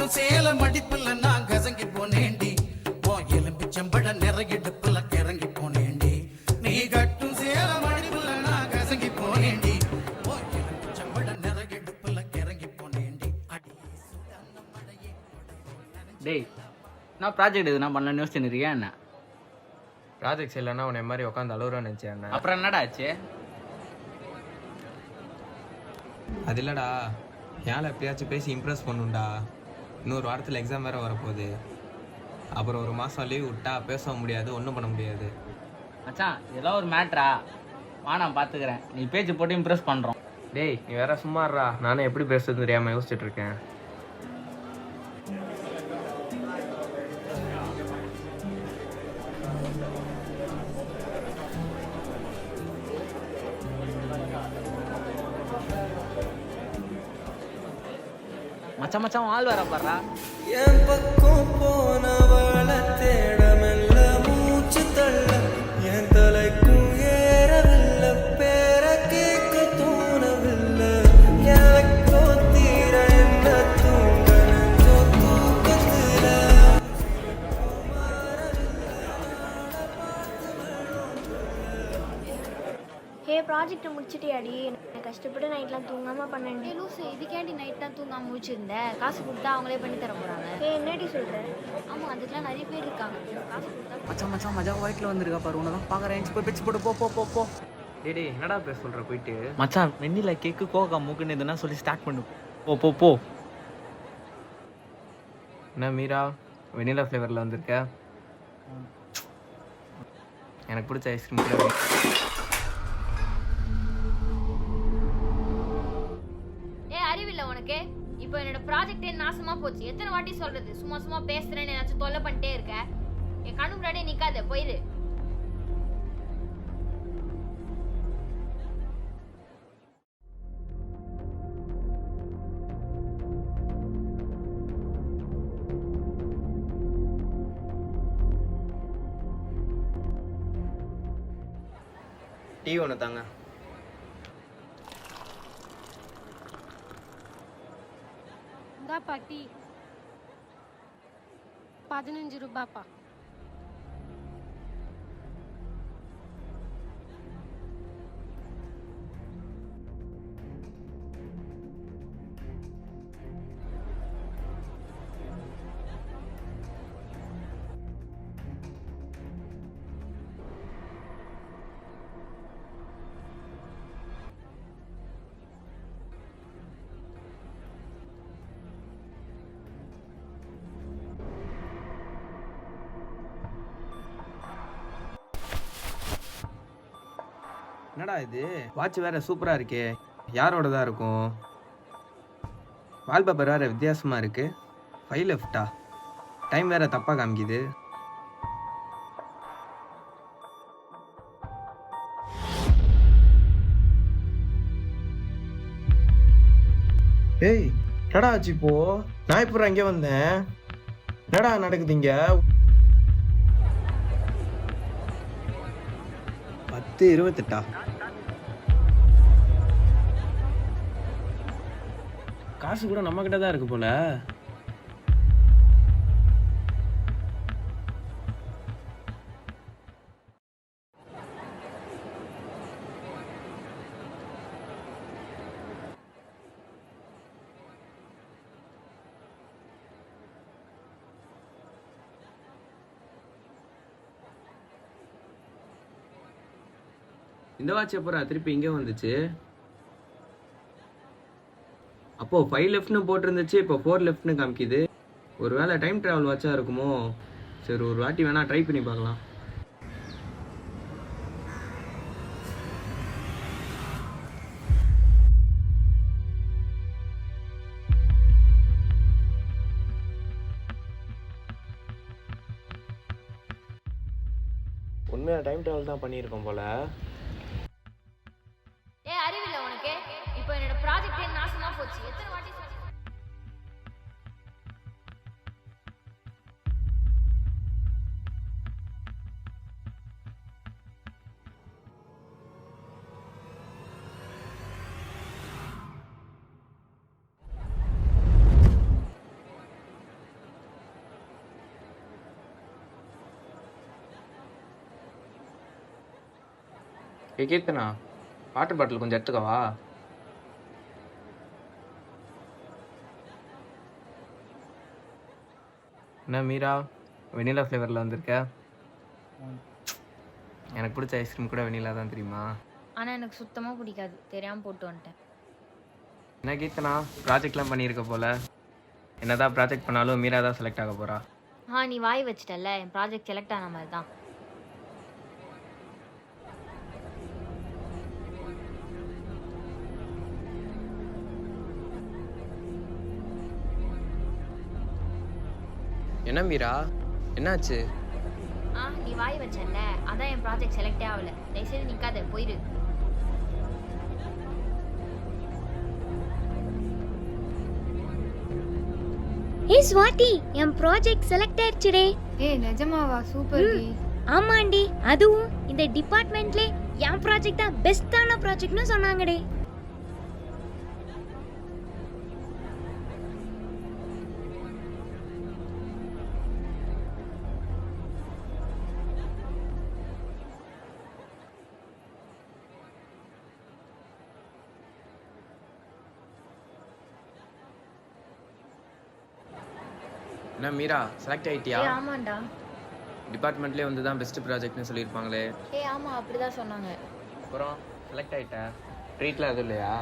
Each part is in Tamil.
கட்டும் சேல மடிப்புல நான் கசங்கி போனேண்டி ஓ எலும்பிச்சம்பட நிறையிடுப்புல கிறங்கி போனேண்டி நீ கட்டும் சேல மடிப்புல நான் கசங்கி போனேண்டி ஓ எலும்பிச்சம்பட நிறையிடுப்புல கிறங்கி போனேண்டி அடி சுடான மழையே டேய் நான் ப்ராஜெக்ட் எதுனா பண்ணலான்னு யோசிச்சுன்னு இருக்கியா என்ன? ப்ராஜெக்ட்ஸ் இல்லைன்னா உன்னை மாதிரி உட்காந்து அழுகுறோன்னு நினச்சேன். அப்புறம் என்னடா ஆச்சு? அது இல்லைடா, ஏன் எப்படியாச்சும் பேசி இம்ப்ரெஸ் பண்ணுண்டா. இன்னொரு வாரத்தில் எக்ஸாம் வேறு வரப்போகுது. அப்புறம் ஒரு மாதம் லீவ் விட்டா பேச முடியாது, ஒன்றும் பண்ண முடியாது. மச்சான் இதெல்லாம் ஒரு மேட்ரா? வா நான் பார்த்துக்கிறேன், நீ பேச்சு போட்டு இம்ப்ரெஸ் பண்ணுறோம். டேய் நீ வேற சும்மாடுறா, நானே எப்படி பேசுறது தெரியாமல் யோசிச்சுட்டு இருக்கேன். மச்சான் மச்சான் ஆள் வர பாடுறா. என் பக்கம் போனவள தேடமெல்ல மூச்சு தள்ள என் தலைக்கும் ஏறவில்லை, பேர கேட்க தோணவில்லை. எனக்கோ தீர என்ன தூங்க நெஞ்சோ தூக்கத்துல. ஹே ப்ராஜெக்டை முடிச்சிட்டியாடி? கஷ்டப்பட்டு நைட்லாம் தூங்காமல் பண்ணேன்டி. லூசு, இதுக்கேண்டி நைட்லாம் தூங்காமல் முடிச்சிருந்தேன். காசு கொடுத்தா அவங்களே பண்ணி தர போகிறாங்க. ஹே என்னடி சொல்கிறேன்? ஆமாம், அதுக்கெலாம் நிறைய பேர் இருக்காங்க. காசு கொடுத்தா மச்சான் மச்சான் மஜா ஒயிட்டில் வந்துருக்கா பாரு, உன்னை தான் பார்க்குறேன். போய் பேச்சு போட்டு போ போ போ போ. டேய் என்னடா பேச சொல்கிற போயிட்டு? மச்சான் வெண்ணில கேக்கு கோகா மூக்குன்னு எதுனா சொல்லி ஸ்டார்ட் பண்ணு. போ போ போ. என்ன மீரா வெனிலா ஃப்ளேவரில் வந்திருக்க? எனக்கு பிடிச்ச ஐஸ்கிரீம் கூட. அறிவில்லை உனக்கு? இப்போ என்னோட ப்ராஜெக்டே நாசமாக போச்சு. எத்தனை வாட்டி சொல்கிறது, சும்மா சும்மா பேசுகிறேன்னு ஏதாச்சும் தொல்லை பண்ணிட்டே இருக்க. என் கண்ணு முன்னாடியே நிற்காத, போயிரு. டீ ஒன்று தாங்க. இந்தாப்பா டீ, 15 ரூபாப்பா. என்னடா இது, வாட்ச் வேற சூப்பராக இருக்கே, யாரோட தான் இருக்கும்? வால்பேப்பர் வேறு வித்தியாசமாக இருக்கு. 5 லெஃப்டா? டைம் வேற தப்பாக காமிக்குது. ஏய் என்னடா ஆச்சு இப்போ? நான் இப்போ அங்கே வந்தேன். என்னடா நடக்குது இங்க? 10:28. காசு கூட நம்ம கிட்ட தான் இருக்கு போல. இந்த வாட்ச் அப்புறம் திருப்பி இங்கே வந்துச்சு. அப்போ 5 லெஃப்ட்னு போட்டிருந்துச்சு, இப்போ 4 லெஃப்ட்னு காமிக்குது. ஒரு வேளை டைம் ட்ராவல் வாட்சாக இருக்குமோ? சரி ஒரு வாட்டி வேணா ட்ரை பண்ணி பார்க்கலாம். உண்மையாக டைம் ட்ராவல் தான் பண்ணியிருக்கோம் போல. அறிவில்லை உனக்கு? இப்போ என்னோட ப்ராஜெக்டே நாசமாக போச்சு. எத்தனை வாட்டி கீர்த்தனா வாட்டர் பாட்டில் கொஞ்சம் எடுத்துக்கவா? என்ன மீரா வெனிலா ஃப்ளேவரில் வந்திருக்க? எனக்கு பிடிச்ச ஐஸ்கிரீம் கூட வெனிலா தான் தெரியுமா? ஆனால் எனக்கு சுத்தமாக பிடிக்காது, தெரியாமல் போட்டு வந்துட்டேன். என்ன கீர்த்தனா ப்ராஜெக்ட்லாம் பண்ணியிருக்க போல. என்னதான் ப்ராஜெக்ட் பண்ணாலும் மீரா தான் செலக்ட் ஆக போகிறா. நீ வாய் வச்சிட்டல்ல, என் ப்ராஜெக்ட் செலக்ட் ஆன மாதிரி தான். என்ன மீரா என்னாச்சு? நீ வாய் வச்சல்ல, அதான் என் ப்ராஜெக்ட் செலக்டே ஆகல. தயவுசெய்து நிற்காத, போயிரு. ஏய் ஸ்வாதி, என் ப்ராஜெக்ட் செலக்ட் ஆயிடுச்சுடே. ஏய் நிஜமாவா? சூப்பர் டி. ஆமாண்டி, அதுவும் இந்த டிபார்ட்மெண்ட்ல என் ப்ராஜெக்ட் தான் பெஸ்டான ப்ராஜெக்ட்னு சொன்னாங்கடே. என்ன மீரா செலக்ட் ஆகிட்டியா? ஆமாண்டா. டிபார்ட்மெண்ட்லேயே வந்து தான் பெஸ்ட் ப்ராஜெக்ட்னு சொல்லியிருப்பாங்களே. ஆமாம், அப்படிதான் சொன்னாங்க. அப்புறம் செலக்ட் ஆகிட்ட, ட்ரீட்லாம் எதுவும் இல்லையா?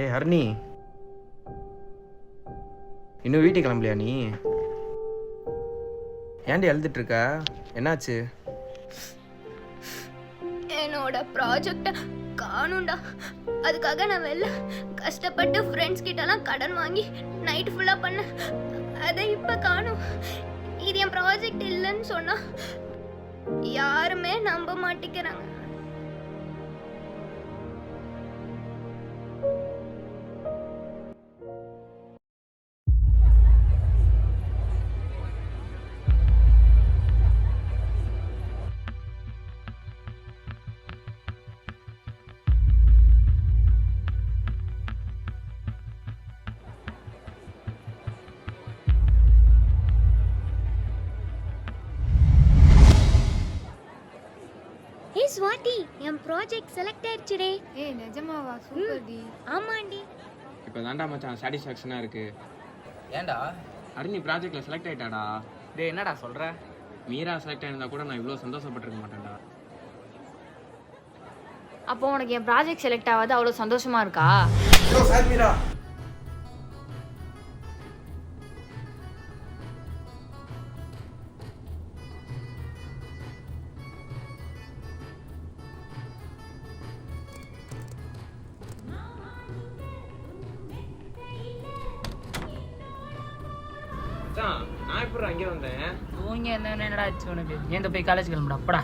ஏய் ஹர்னி, இன்னும் வீட்டுக்கு கிளம்பலையா நீ? ஏன்டி எழுதிட்டு இருக்க? என்னாச்சு? என்னோட ப்ராஜெக்ட காணும்டா. அதுக்காக நான் வெளில கஷ்டப்பட்டு ஃப்ரெண்ட்ஸ் கிட்டலாம் கடன் வாங்கி நைட் ஃபுல்லா பண்ண. அதை இப்ப காணும். இது என் ப்ராஜெக்ட் இல்லைன்னு சொன்னா யாருமே நம்ப மாட்டேங்கிறாங்க. ஏய் ஸ்வாதி, என் ப்ராஜெக்ட் செலக்ட் ஆயிடுச்சுடே. ஏய் நிஜமாவா? சூப்பர் டி. ஆமாண்டி. இப்போ தாண்டா மச்சான் சாட்டிஸ்ஃபேக்ஷனாக இருக்கு. ஏன்டா? ஹர்னி ப்ராஜெக்டில் செலக்ட் ஆகிட்டாடா. டேய் என்னடா சொல்கிற? மீரா செலக்ட் ஆகிருந்தா கூட நான் இவ்வளோ சந்தோஷப்பட்டிருக்க மாட்டேன்டா. அப்போ உனக்கு என் ப்ராஜெக்ட் செலக்ட் ஆகாது அவ்வளோ சந்தோஷமா இருக்கா? மீரா நான் எப்படி அங்கே வந்தேன்? தூங்கி என்னடா ஆச்சு உனக்கு? ஏன் போய் காலேஜ் கிளம்புடா அப்படா.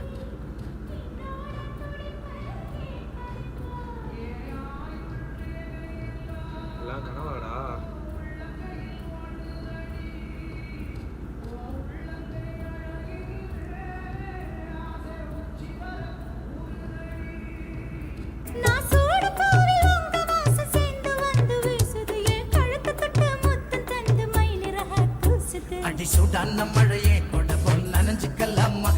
எல்லாம் கனவாடா. அடி சுடான மழையே கொட போல் நனைஞ்சுக்கலாமா?